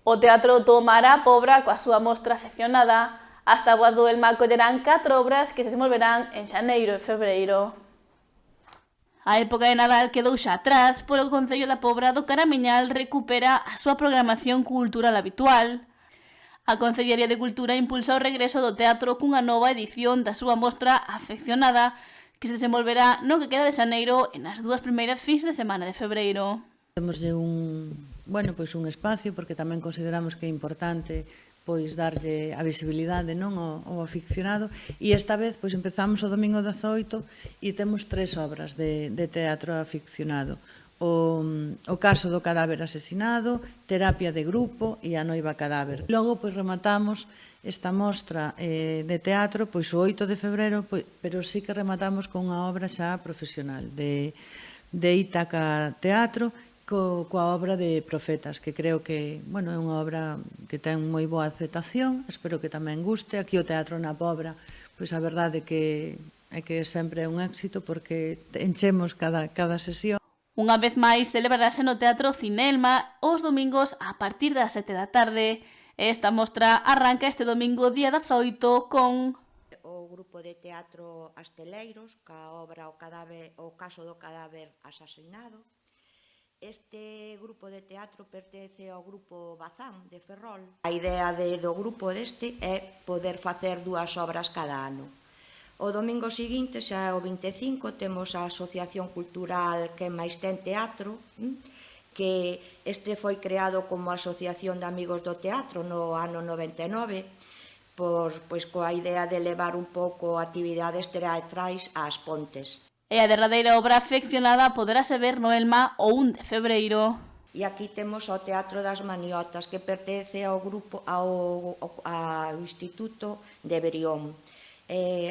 O Teatro Tomara Pobra, coa súa mostra afeccionada, as tabuas do Elma acollerán 4 obras que se desenvolverán en xaneiro e febreiro. A época de Nadal quedou xa atrás, polo Concello da Pobra do Caramiñal recupera a súa programación cultural habitual. A Concellería de Cultura impulsa o regreso do teatro cunha nova edición da súa mostra afeccionada que se desenvolverá no que queda de xaneiro e nas 2 primeiras fins de semana de febreiro. Temoslle un espacio porque tamén consideramos que é importante darlle a visibilidade ao aficionado, e esta vez empezamos o domingo 18 e temos 3 obras de teatro aficionado: o caso do cadáver asesinado, terapia de grupo e a noiva cadáver. Logo rematamos esta mostra de teatro o 8 de febreiro, pero sí que rematamos con unha obra xa profesional de Ítaca Teatro, coa obra de Profetas, que creo que é unha obra que ten moi boa aceptación, espero que tamén guste. Aquí o Teatro na Pobra, a verdade é que sempre é un éxito porque enchemos cada sesión. Unha vez máis celebrarase no Teatro Cinelma os domingos a partir das 7 da tarde. Esta mostra arranca este domingo día 18 con o grupo de teatro Asteleiros, ca obra O caso do cadáver asesinado. Este grupo de teatro pertence ao grupo Bazán de Ferrol. A idea do grupo deste é poder facer 2 obras cada ano. O domingo seguinte, xa o 25, temos a Asociación Cultural Que Máis Ten Teatro, que este foi creado como Asociación de Amigos do Teatro no ano 99, coa idea de levar un pouco actividades teatrais ás Pontes. E a derradeira obra afeccionada poderase ver no Elma o 1 de febreiro. E aquí temos o Teatro das Maniotas, que pertence ao Instituto de Brión.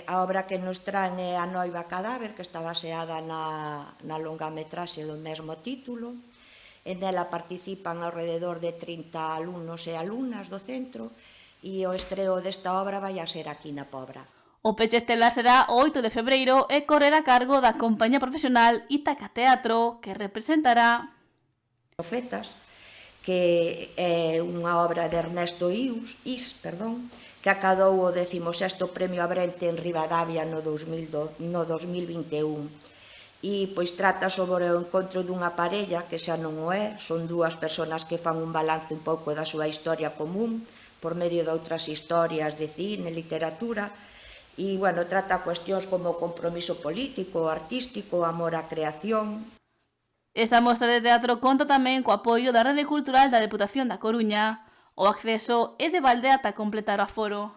A obra que nos traen é A noiva cadáver, que está baseada na longametraxe do mesmo título. En ela participan alrededor de 30 alumnos e alumnas do centro, e o estreo desta obra vai a ser aquí na Pobra. O peche estelar será o 8 de febreiro e correr a cargo da compañía profesional Ítaca Teatro, que representará Profetas, que é unha obra de Ernesto Is, que acadou o 16º Premio Abrente en Ribadavia no 2021. E trata sobre o encontro dunha parella, que xa non o é, son 2 persoas que fan un balance un pouco da súa historia común por medio de outras historias de cine, literatura, e, trata cuestións como o compromiso político, artístico, amor á creación. Esta mostra de teatro conta tamén co apoio da Rede Cultural da Deputación da Coruña. O acceso é de balde ata completar o aforo.